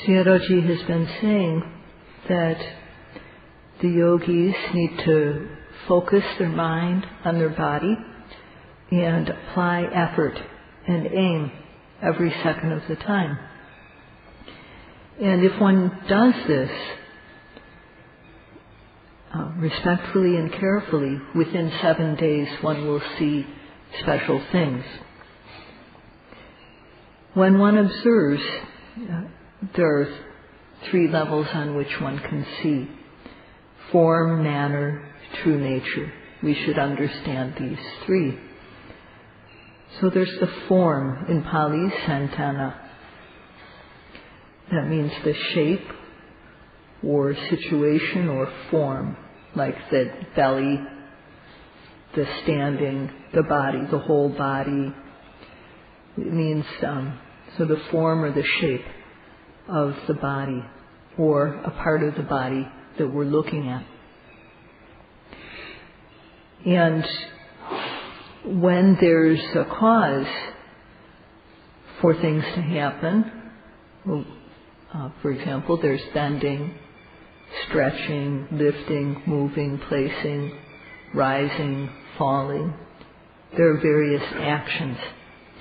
Sayadaw has been saying that the yogis need to focus their mind on their body and apply effort and aim every second of the time. And if one does this respectfully and carefully, within 7 days one will see special things. When one observes, there are 3 levels on which one can see: form, manner, true nature. We should understand these 3. So there's the form, in Pali, santana. That means the shape or situation or form, like the belly, the standing, the body, the whole body. It means so the form or the shape of the body, or a part of the body that we're looking at. And when there's a cause for things to happen, for example, there's bending, stretching, lifting, moving, placing, rising, falling. There are various actions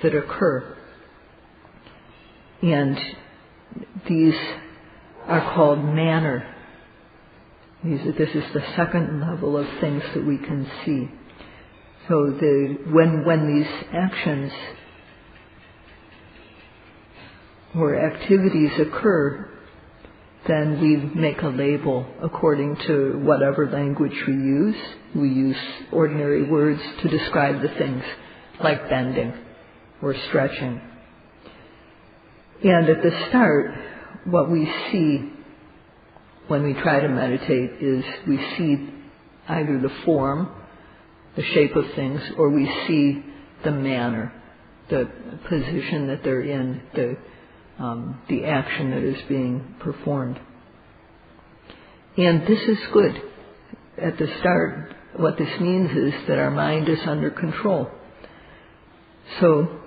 that occur. And these are called manner. This is the second level of things that we can see. So when these actions or activities occur, then we make a label according to whatever language we use. We use ordinary words to describe the things, like bending or stretching. And at the start, what we see when we try to meditate is we see either the form, the shape of things, or we see the manner, the position that they're in, the action that is being performed. And this is good. At the start, what this means is that our mind is under control. So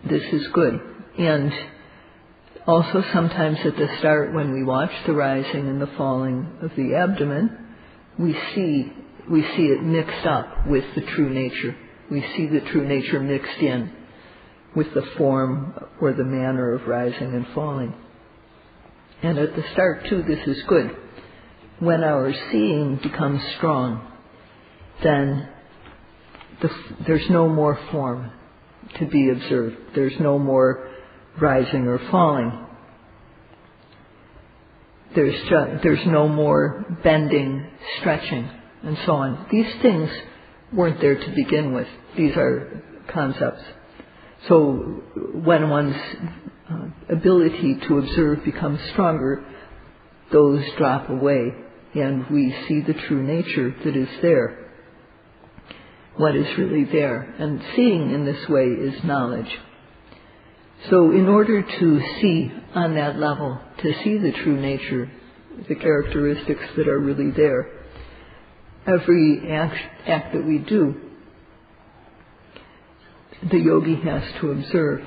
this is good. And also sometimes at the start, when we watch the rising and the falling of the abdomen, we see it mixed up with the true nature. We see the true nature mixed in with the form or the manner of rising and falling. And at the start too, this is good. When our seeing becomes strong, then there's no more form to be observed. There's no more rising or falling. There's no more bending, stretching, and so on. These things weren't there to begin with. These are concepts. So when one's ability to observe becomes stronger, those drop away, and we see the true nature that is there, what is really there. And seeing in this way is knowledge. So in order to see on that level, to see the true nature, the characteristics that are really there, every act that we do, the yogi has to observe.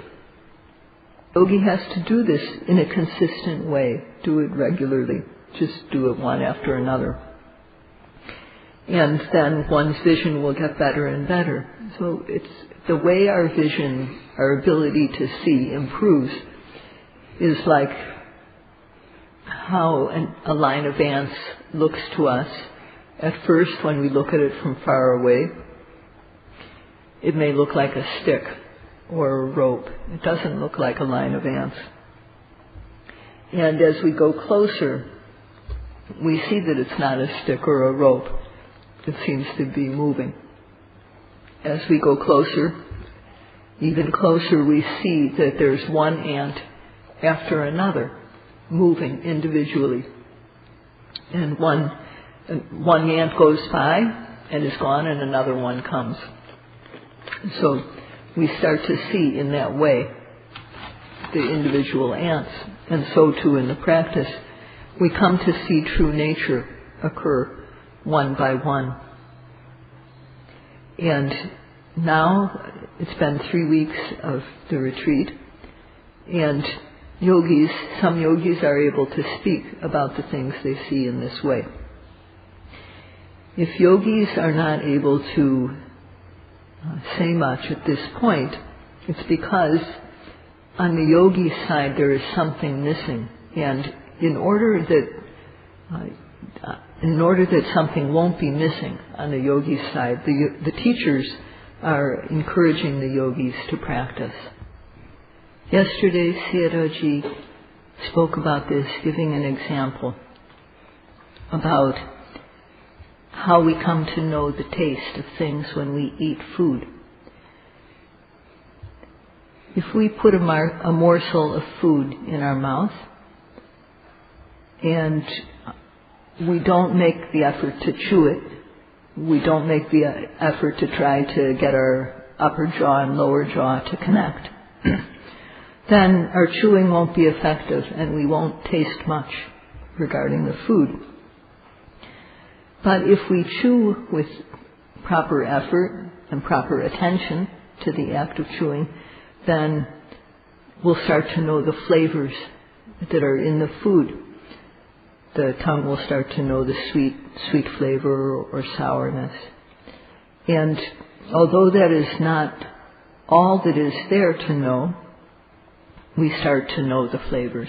The yogi has to do this in a consistent way, do it regularly, just do it one after another. And then one's vision will get better and better. So it's the way our vision, our ability to see improves is like how a line of ants looks to us. At first, when we look at it from far away, it may look like a stick or a rope. It doesn't look like a line of ants. And as we go closer, we see that it's not a stick or a rope. It seems to be moving. As we go closer, even closer, we see that there's one ant after another moving individually. And one ant goes by and is gone, and another one comes. So we start to see in that way the individual ants. And so too in the practice, we come to see true nature occur one by one. And now it's been 3 weeks of the retreat, and some yogis are able to speak about the things they see in this way. If yogis are not able to say much at this point, it's because on the yogi side there is something missing, and in order that something won't be missing on the yogi side, the teachers are encouraging the yogis to practice. Yesterday, Sayadaw spoke about this, giving an example about how we come to know the taste of things when we eat food. If we put a morsel of food in our mouth and we don't make the effort to chew it, we don't make the effort to try to get our upper jaw and lower jaw to connect, then our chewing won't be effective and we won't taste much regarding the food. But if we chew with proper effort and proper attention to the act of chewing, then we'll start to know the flavors that are in the food. The tongue will start to know the sweet flavor or sourness. And although that is not all that is there to know, we start to know the flavors.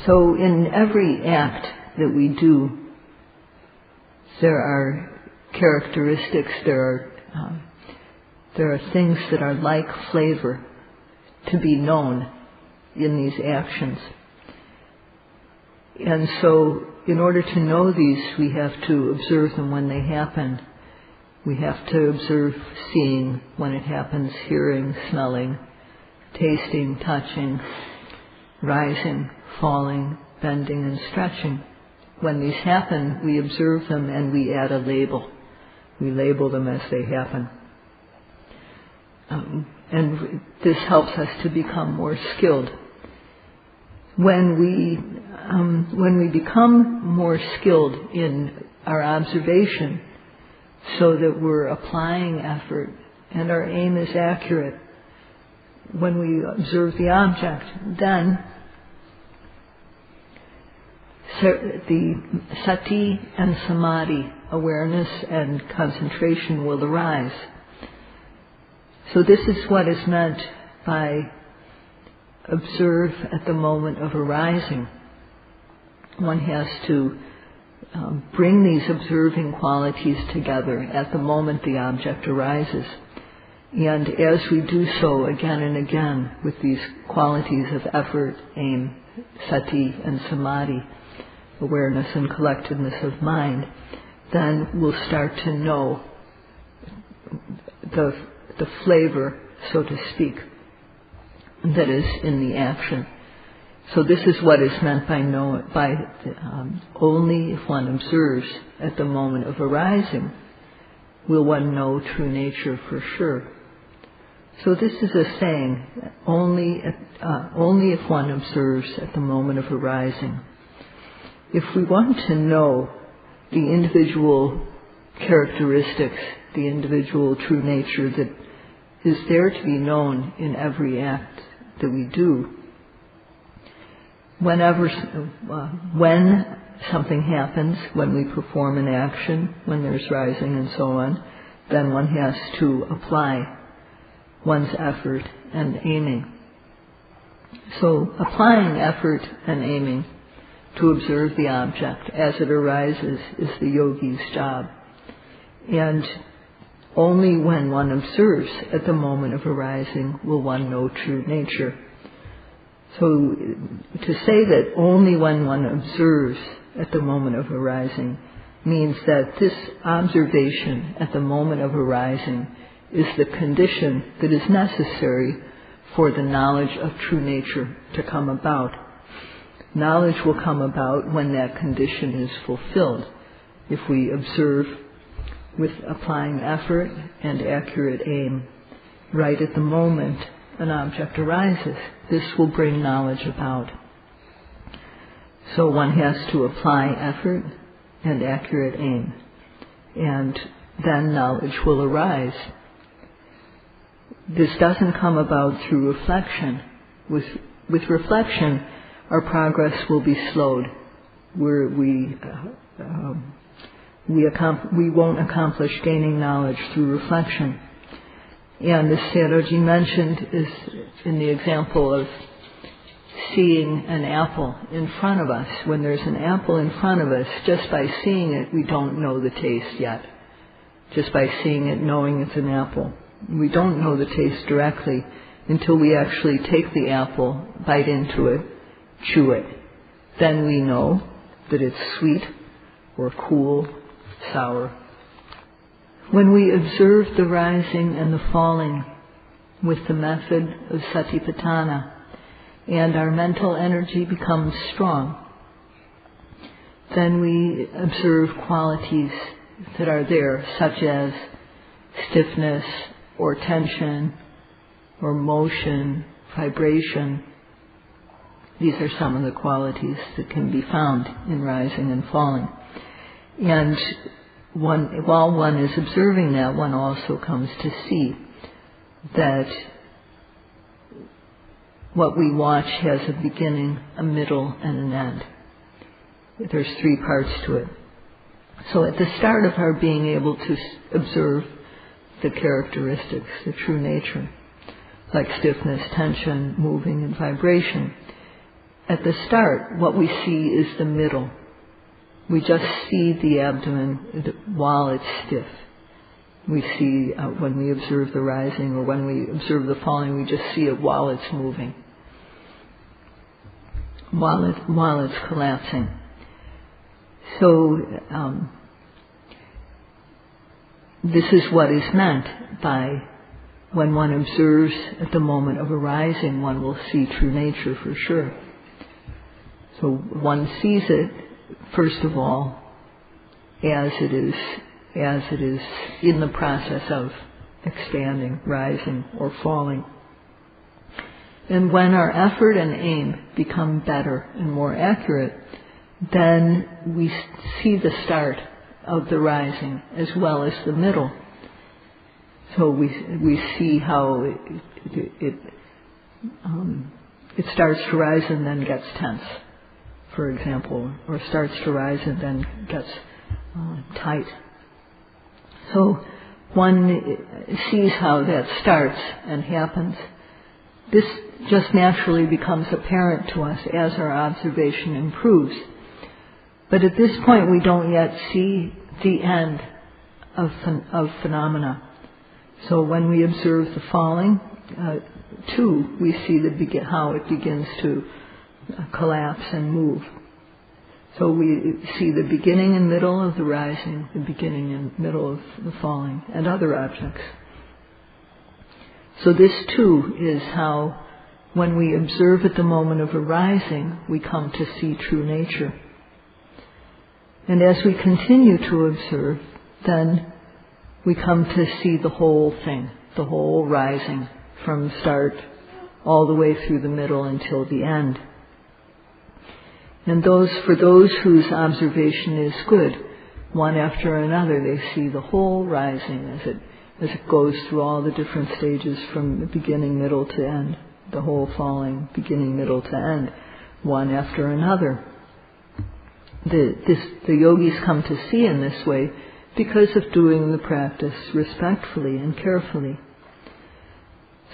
So in every act that we do, there are characteristics, there are things that are like flavor to be known in these actions. And so in order to know these, we have to observe them when they happen. We have to observe seeing when it happens, hearing, smelling, tasting, touching, rising, falling, bending, and stretching. When these happen, we observe them and we add a label. We label them as they happen. And this helps us to become more skilled. When we become more skilled in our observation, so that we're applying effort and our aim is accurate, when we observe the object, then the sati and samadhi, awareness and concentration, will arise. So this is what is meant by observe at the moment of arising. One has to bring these observing qualities together at the moment the object arises. And as we do so again and again with these qualities of effort, aim, sati and samadhi, awareness and collectedness of mind, then we'll start to know the flavor, so to speak, that is in the action. So this is what is meant by only if one observes at the moment of arising will one know true nature for sure. So this is a saying, only if one observes at the moment of arising. If we want to know the individual characteristics, the individual true nature that is there to be known in every act that we do, when something happens, when we perform an action, when there's rising and so on, then one has to apply one's effort and aiming. So applying effort and aiming to observe the object as it arises is the yogi's job. And only when one observes at the moment of arising will one know true nature. So to say that only when one observes at the moment of arising means that this observation at the moment of arising is the condition that is necessary for the knowledge of true nature to come about. Knowledge will come about when that condition is fulfilled. If we observe with applying effort and accurate aim right at the moment an object arises, this will bring knowledge about. So one has to apply effort and accurate aim, and then knowledge will arise. This doesn't come about through reflection. With reflection, our progress will be slowed. We won't accomplish gaining knowledge through reflection. And as Sayadawji mentioned, is in the example of seeing an apple in front of us. When there's an apple in front of us, just by seeing it, we don't know the taste yet. Just by seeing it, knowing it's an apple. We don't know the taste directly until we actually take the apple, bite into it, chew it. Then we know that it's sweet or cool, sour. When we observe the rising and the falling with the method of Satipatthana, and our mental energy becomes strong, then we observe qualities that are there, such as stiffness or tension or motion, vibration. These are some of the qualities that can be found in rising and falling. And while one is observing that, one also comes to see that what we watch has a beginning, a middle, and an end. There's 3 parts to it. So at the start of our being able to observe the characteristics, the true nature, like stiffness, tension, moving, and vibration, at the start, what we see is the middle. We just see the abdomen while it's stiff. We see when we observe the rising or when we observe the falling, we just see it while it's moving, while it's collapsing. So this is what is meant by when one observes at the moment of arising, one will see true nature for sure. So one sees it, first of all, as it is in the process of expanding, rising, or falling. And when our effort and aim become better and more accurate, then we see the start of the rising as well as the middle. So we see how it starts to rise and then gets tense, for example, or starts to rise and then gets tight. So one sees how that starts and happens. This just naturally becomes apparent to us as our observation improves. But at this point we don't yet see the end of phenomena. So when we observe the falling, too, we see how it begins to collapse and move. So we see the beginning and middle of the rising, the beginning and middle of the falling, and other objects. So this too is how, when we observe at the moment of arising, we come to see true nature. And as we continue to observe, then we come to see the whole thing, the whole rising, from start all the way through the middle until the end. And for those whose observation is good, one after another, they see the whole rising as it goes through all the different stages from the beginning, middle to end, the whole falling, beginning, middle to end, one after another. The yogis come to see in this way because of doing the practice respectfully and carefully.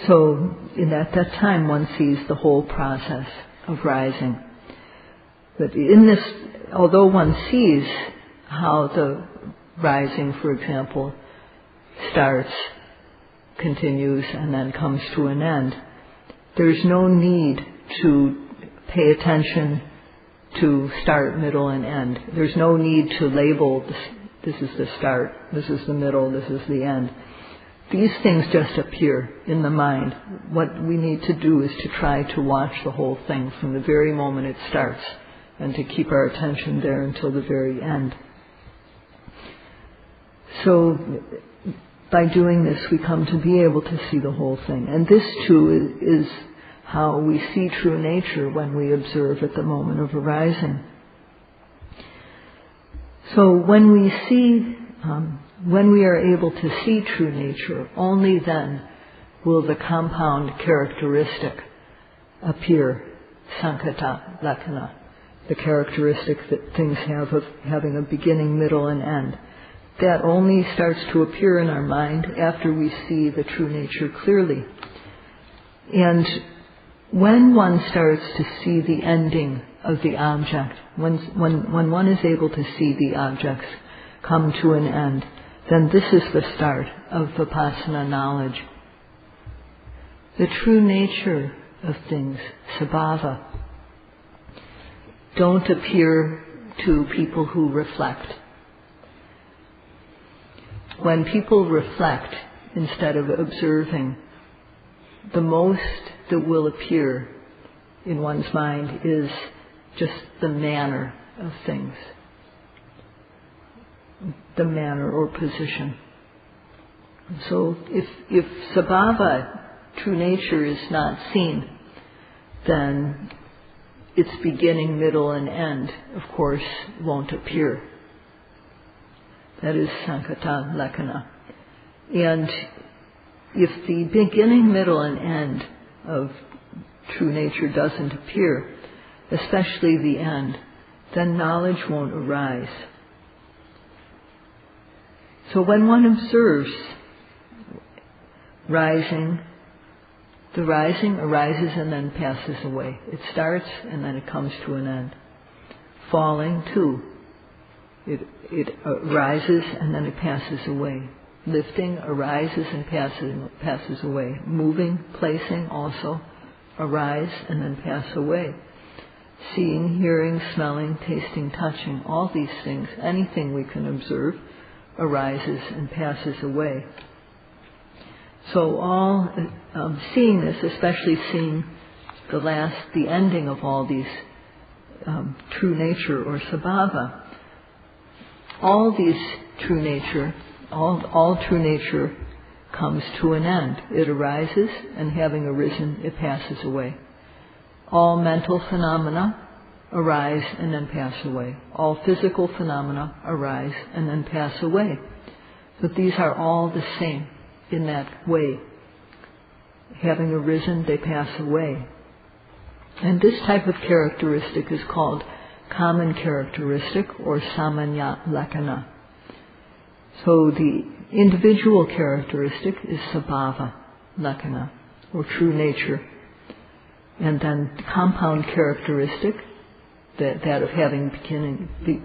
So at that time one sees the whole process of rising. But in this, although one sees how the rising, for example, starts, continues, and then comes to an end, there's no need to pay attention to start, middle, and end. There's no need to label this is the start, this is the middle, this is the end. These things just appear in the mind. What we need to do is to try to watch the whole thing from the very moment it starts, and to keep our attention there until the very end. So by doing this, we come to be able to see the whole thing. And this too is how we see true nature when we observe at the moment of arising. So when we are able to see true nature, only then will the compound characteristic appear, sankata lakkhana, the characteristic that things have of having a beginning, middle, and end. That only starts to appear in our mind after we see the true nature clearly. And when one starts to see the ending of the object, when one is able to see the objects come to an end, then this is the start of Vipassana knowledge. The true nature of things, sabhava, don't appear to people who reflect. When people reflect instead of observing, the most that will appear in one's mind is just the manner of things, the manner or position. So if sabhava, true nature, is not seen, then its beginning, middle, and end, of course, won't appear. That is sankata lakkhana. And if the beginning, middle, and end of true nature doesn't appear, especially the end, then knowledge won't arise. So when one observes rising, the rising arises and then passes away. It starts and then it comes to an end. Falling too. It arises and then it passes away. Lifting arises and passes away. Moving, placing also arise and then pass away. Seeing, hearing, smelling, tasting, touching, all these things, anything we can observe, arises and passes away. So all seeing this, especially seeing the ending of all these true nature or sabhava, all true nature comes to an end. It arises, and having arisen, it passes away. All mental phenomena arise and then pass away. All physical phenomena arise and then pass away. But these are all the same in that way. Having arisen, they pass away. And this type of characteristic is called common characteristic or samanya lakkhana. So the individual characteristic is sabhava lakkhana, or true nature. And then the compound characteristic, that of having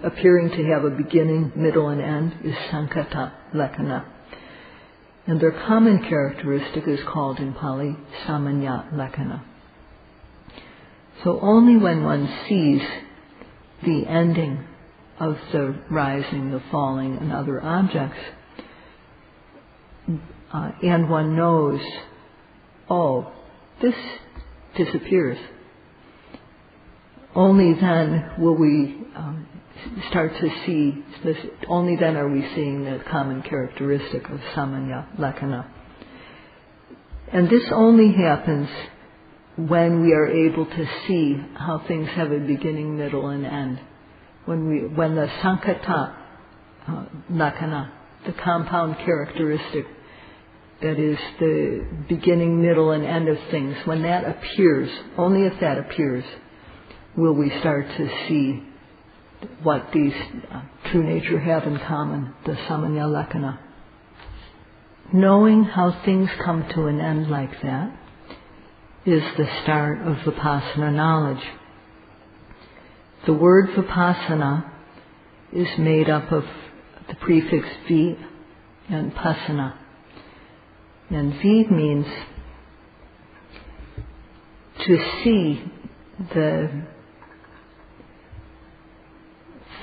appearing to have a beginning, middle, and end, is sankata lakkhana. And their common characteristic is called in Pali samanya lakkhana. So only when one sees the ending of the rising, the falling, and other objects, and one knows, oh, this disappears, only then will we start to see this. Only then are we seeing the common characteristic of samanya lakkhana. And this only happens when we are able to see how things have a beginning, middle, and end. When the sankata lakkhana, the compound characteristic, that is the beginning, middle, and end of things, when that appears, only if that appears, will we start to see what these true nature have in common, the samanya lakkhana. Knowing how things come to an end like that is the start of Vipassana knowledge. The word Vipassana is made up of the prefix vi and passana. And vi means to see the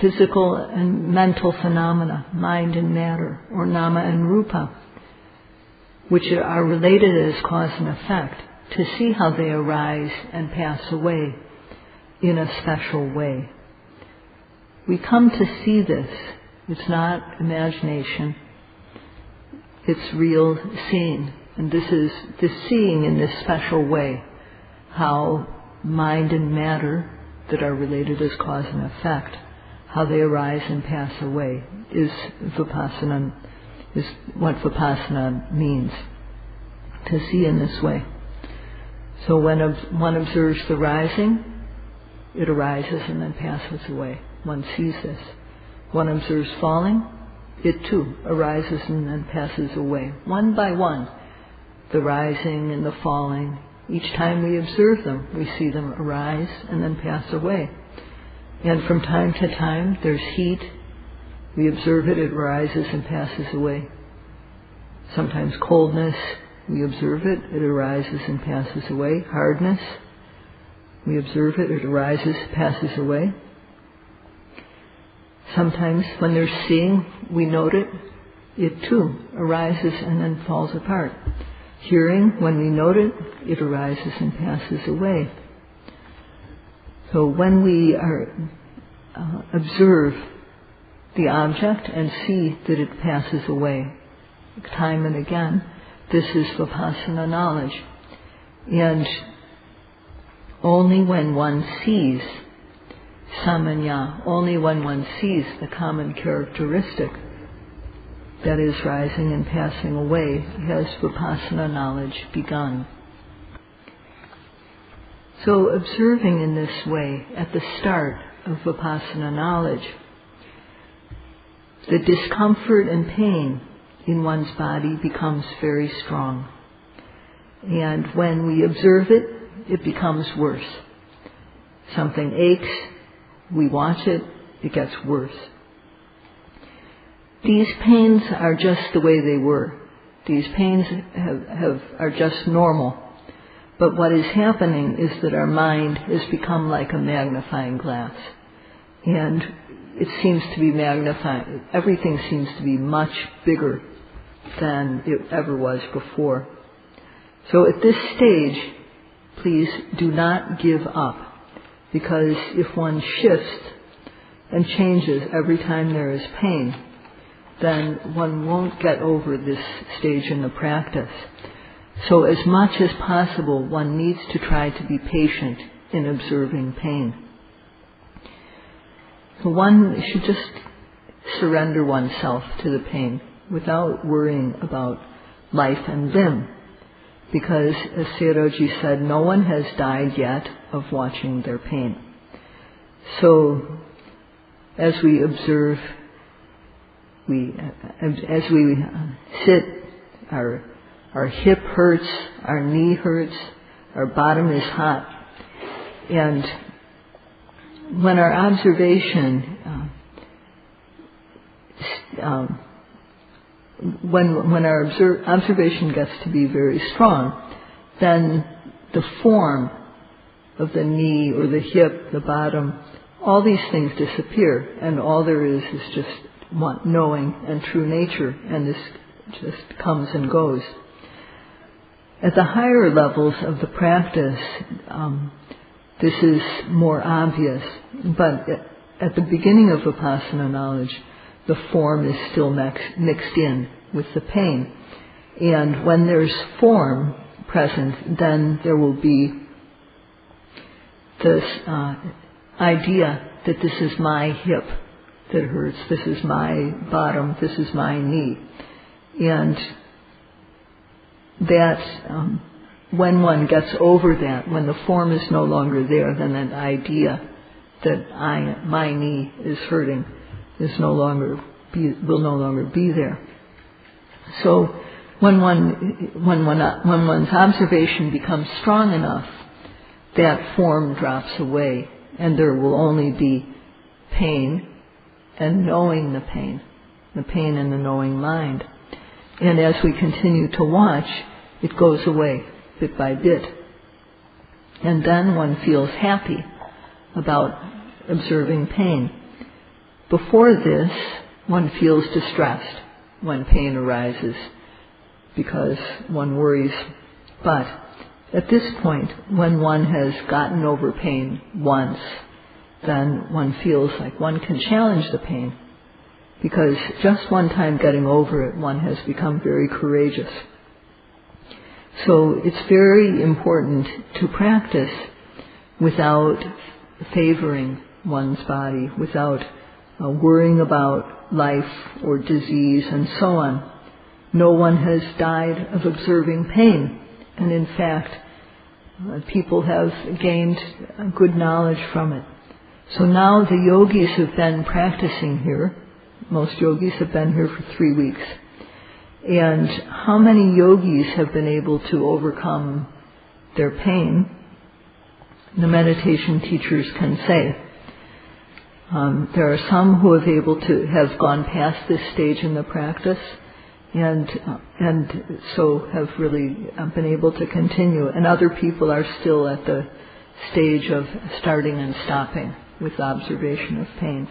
physical and mental phenomena, mind and matter, or nama and rupa, which are related as cause and effect, to see how they arise and pass away in a special way. We come to see this. It's not imagination. It's real seeing. And this is the seeing in this special way, how mind and matter that are related as cause and effect, how they arise and pass away, is what Vipassana means, to see in this way. So when one observes the rising, it arises and then passes away. One sees this. One observes falling, it too arises and then passes away. One by one, the rising and the falling. Each time we observe them, we see them arise and then pass away. And from time to time, there's heat. We observe it, it arises and passes away. Sometimes coldness, we observe it, it arises and passes away. Hardness, we observe it, it arises, passes away. Sometimes when there's seeing, we note it, it too arises and then falls apart. Hearing, when we note it, it arises and passes away. So when we observe the object and see that it passes away, time and again, this is Vipassana knowledge. And only when one sees samanya, only when one sees the common characteristic that is rising and passing away, has Vipassana knowledge begun. So observing in this way at the start of Vipassana knowledge, the discomfort and pain in one's body becomes very strong. And when we observe it, it becomes worse. Something aches, we watch it, it gets worse. These pains are just the way they were. These pains are just normal. But what is happening is that our mind has become like a magnifying glass. And it seems to be magnifying, everything seems to be much bigger than it ever was before. So at this stage, please do not give up, because if one shifts and changes every time there is pain, then one won't get over this stage in the practice. So as much as possible, one needs to try to be patient in observing pain. So one should just surrender oneself to the pain without worrying about life and limb. Because, as Sayadaw said, no one has died yet of watching their pain. So, as we observe, as we sit, our hip hurts, our knee hurts, our bottom is hot. And when our observation, when our observation gets to be very strong, then the form of the knee or the hip, the bottom, all these things disappear, and all there is just knowing and true nature, and this just comes and goes. At the higher levels of the practice, this is more obvious, but at the beginning of Vipassana knowledge, the form is still mixed in with the pain. And when there's form present, then there will be this idea that this is my hip that hurts, this is my bottom, this is my knee. And that when one gets over that, when the form is no longer there, then that idea that my knee is hurting will no longer be there. So when one's observation becomes strong enough, that form drops away, and there will only be pain and knowing the pain and the knowing mind. And as we continue to watch, it goes away bit by bit. And then one feels happy about observing pain. Before this, one feels distressed when pain arises because one worries. But at this point, when one has gotten over pain once, then one feels like one can challenge the pain, because just one time getting over it, one has become very courageous. So it's very important to practice without favoring one's body, without worrying about life or disease and so on. No one has died of observing pain, and in fact, People have gained good knowledge from it. So now the yogis have been practicing here. Most yogis have been here for 3 weeks. And how many yogis have been able to overcome their pain? The meditation teachers can say. There are some who have gone past this stage in the practice, and so have really been able to continue. And other people are still at the stage of starting and stopping with observation of pain.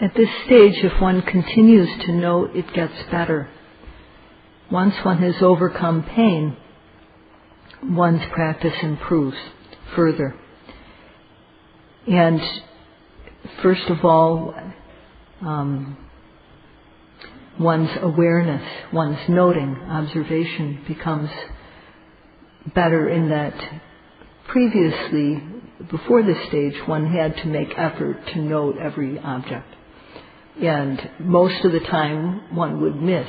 At this stage, if one continues to note, it gets better. Once one has overcome pain, one's practice improves further. And first of all, one's awareness, one's noting, observation becomes better in that previously, before this stage, one had to make effort to note every object. And most of the time one would miss,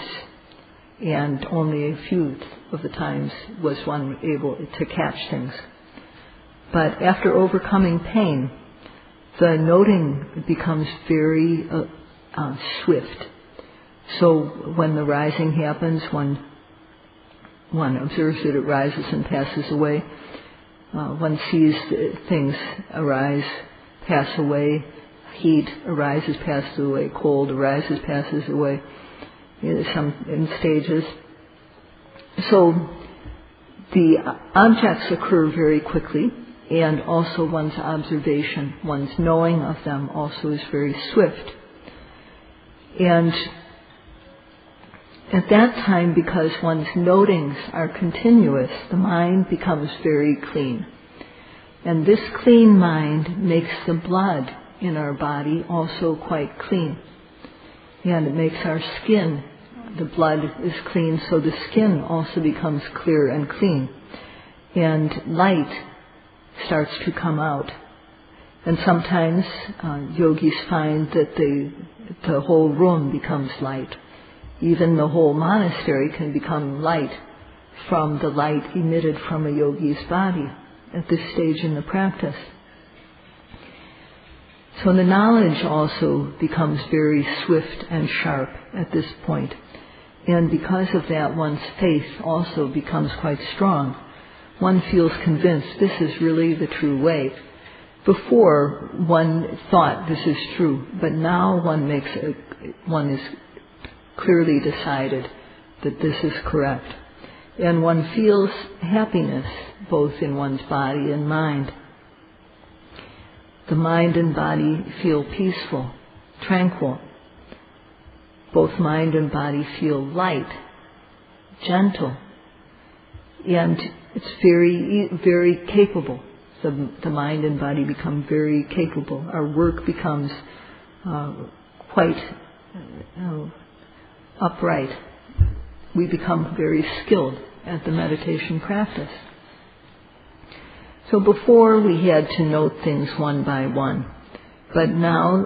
and only a few of the times was one able to catch things. But after overcoming pain, the noting becomes very swift. So when the rising happens, one observes that it rises and passes away. One sees things arise, pass away. Heat arises, passes away. Cold arises, passes away. In stages. So the objects occur very quickly, and also one's observation, one's knowing of them also is very swift. And at that time, because one's notings are continuous, the mind becomes very clean. And this clean mind makes the blood in our body also quite clean. And it makes our skin, the blood is clean, so the skin also becomes clear and clean. And light starts to come out. And sometimes yogis find that the whole room becomes light. Even the whole monastery can become light from the light emitted from a yogi's body at this stage in the practice. So the knowledge also becomes very swift and sharp at this point. And because of that, one's faith also becomes quite strong. One feels convinced this is really the true way. Before, one thought this is true, but now one is clearly decided that this is correct. And one feels happiness both in one's body and mind. The mind and body feel peaceful, tranquil. Both mind and body feel light, gentle, and it's very, very capable. The mind and body become very capable. Our work becomes quite upright. We become very skilled at the meditation practice. So before we had to note things one by one, but now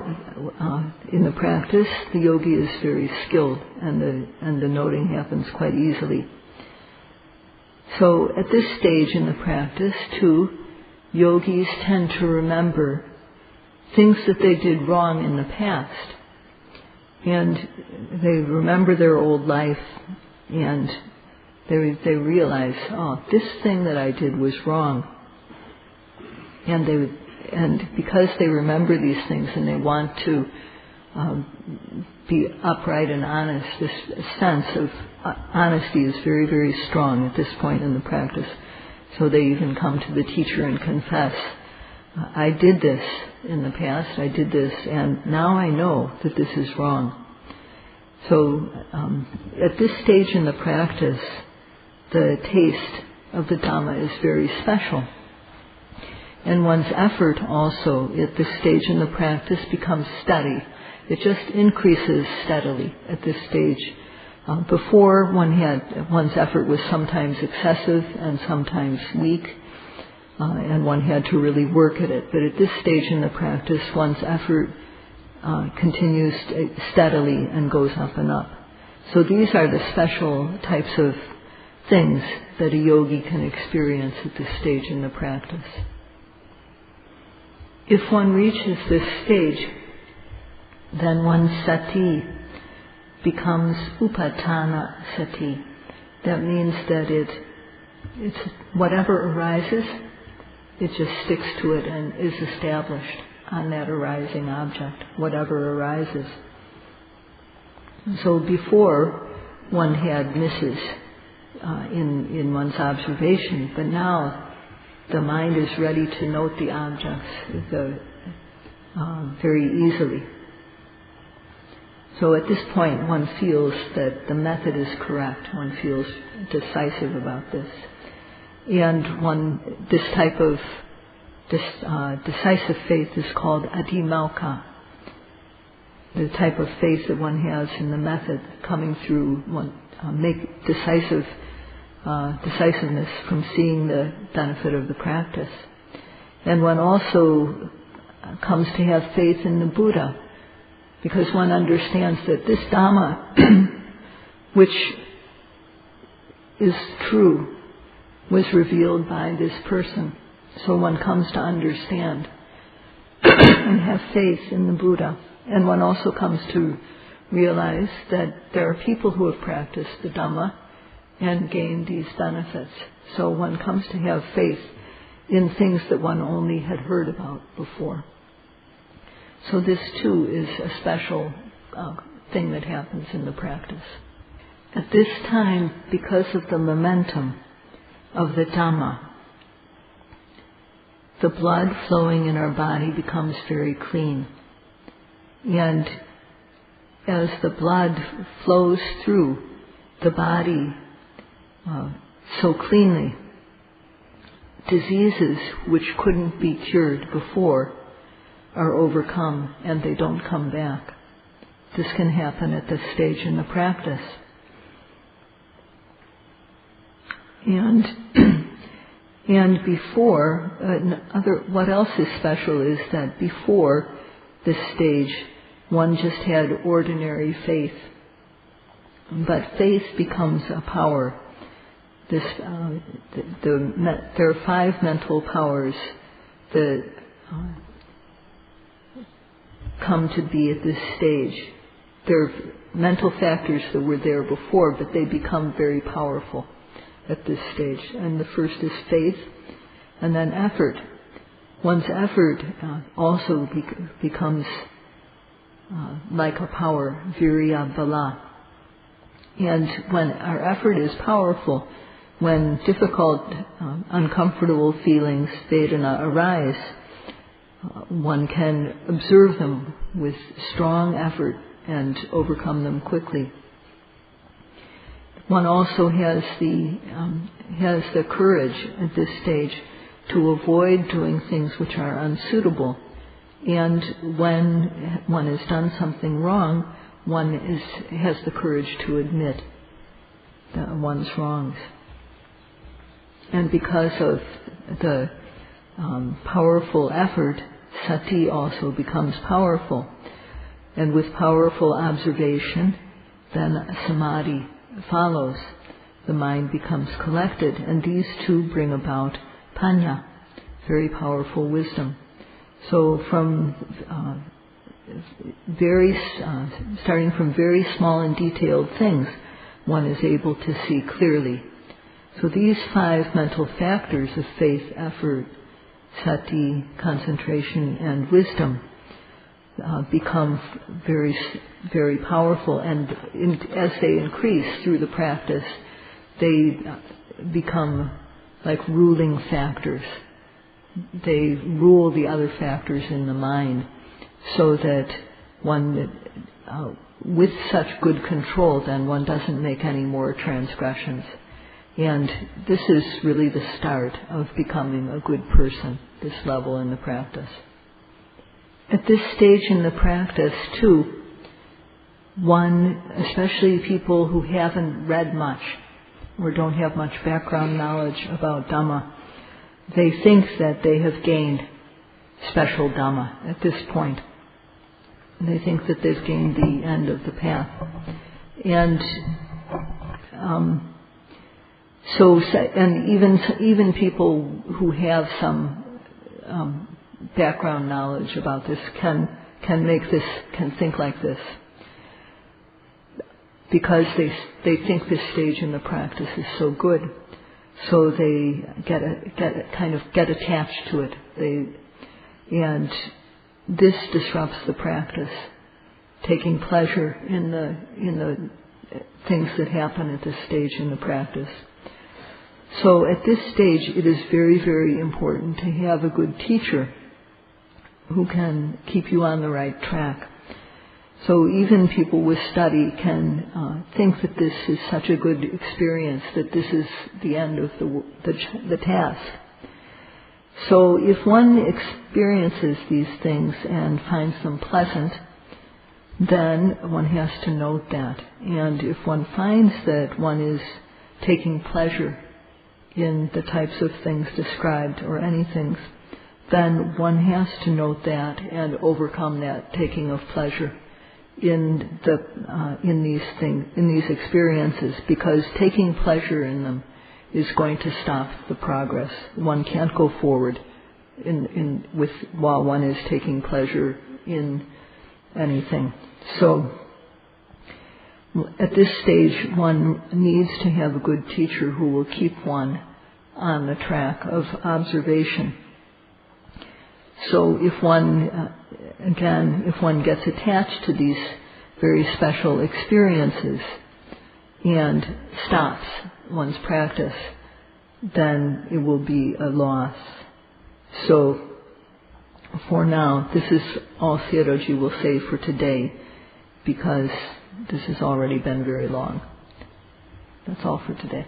in the practice the yogi is very skilled, and the noting happens quite easily. So at this stage in the practice too, yogis tend to remember things that they did wrong in the past, and they remember their old life, and they realize, oh, this thing that I did was wrong. And because they remember these things and they want to be upright and honest, this sense of honesty is very, very strong at this point in the practice. So they even come to the teacher and confess, I did this in the past, I did this, and now I know that this is wrong. So at this stage in the practice, the taste of the Dhamma is very special. And one's effort also at this stage in the practice becomes steady. It just increases steadily at this stage. Before, one's effort was sometimes excessive and sometimes weak, and one had to really work at it. But at this stage in the practice, one's effort continues steadily and goes up and up. So these are the special types of things that a yogi can experience at this stage in the practice. If one reaches this stage, then one's sati becomes upatana sati. That means that it's whatever arises, it just sticks to it and is established on that arising object, whatever arises. So before one had misses in one's observation, but now the mind is ready to note the objects very easily. So at this point one feels that the method is correct, one feels decisive about this. And this type of decisive faith is called adhimauka. The type of faith that one has in the method coming through, one make decisiveness from seeing the benefit of the practice. And one also comes to have faith in the Buddha, because one understands that this Dhamma, which is true, was revealed by this person. So one comes to understand and have faith in the Buddha. And one also comes to realize that there are people who have practiced the Dhamma and gained these benefits. So one comes to have faith in things that one only had heard about before. So this too is a special thing that happens in the practice. At this time, because of the momentum of the Dhamma, the blood flowing in our body becomes very clean. And as the blood flows through the body so cleanly, diseases which couldn't be cured before are overcome and they don't come back. This can happen at this stage in the practice. And before, what else is special is that before this stage, one just had ordinary faith. But faith becomes a power. There are 5 mental powers that come to be at this stage. There are mental factors that were there before, but they become very powerful at this stage. And the first is faith, and then effort. One's effort also becomes like a power, virya bala. And when our effort is powerful, when difficult, uncomfortable feelings, vedana, arise, one can observe them with strong effort and overcome them quickly. One also has the courage at this stage to avoid doing things which are unsuitable. And when one has done something wrong, one has the courage to admit one's wrongs. And because of the powerful effort, sati also becomes powerful. And with powerful observation, then samadhi follows. The mind becomes collected, and these two bring about panya, very powerful wisdom. So from starting from very small and detailed things, one is able to see clearly. So these 5 mental factors of faith, effort, sati, concentration, and wisdom become very, very powerful, and as they increase through the practice, they become like ruling factors. They rule the other factors in the mind, so that one, with such good control, then one doesn't make any more transgressions. And this is really the start of becoming a good person, this level in the practice. At this stage in the practice, too, one, especially people who haven't read much or don't have much background knowledge about Dhamma, they think that they have gained special Dhamma at this point. They think that they've gained the end of the path. And So, and even people who have some background knowledge about this can think like this, because they think this stage in the practice is so good, so they get attached to it. And this disrupts the practice, taking pleasure in the things that happen at this stage in the practice. So at this stage, it is very, very important to have a good teacher who can keep you on the right track. So even people with study can think that this is such a good experience, that this is the end of the task. So if one experiences these things and finds them pleasant, then one has to note that. And if one finds that one is taking pleasure in the types of things described, or any things, then one has to note that and overcome that taking of pleasure in these experiences, because taking pleasure in them is going to stop the progress. One can't go forward while one is taking pleasure in anything. So at this stage, one needs to have a good teacher who will keep one on the track of observation. So if one gets attached to these very special experiences and stops one's practice, then it will be a loss. So for now, this is all Sayadawji will say for today, because this has already been very long. That's all for today.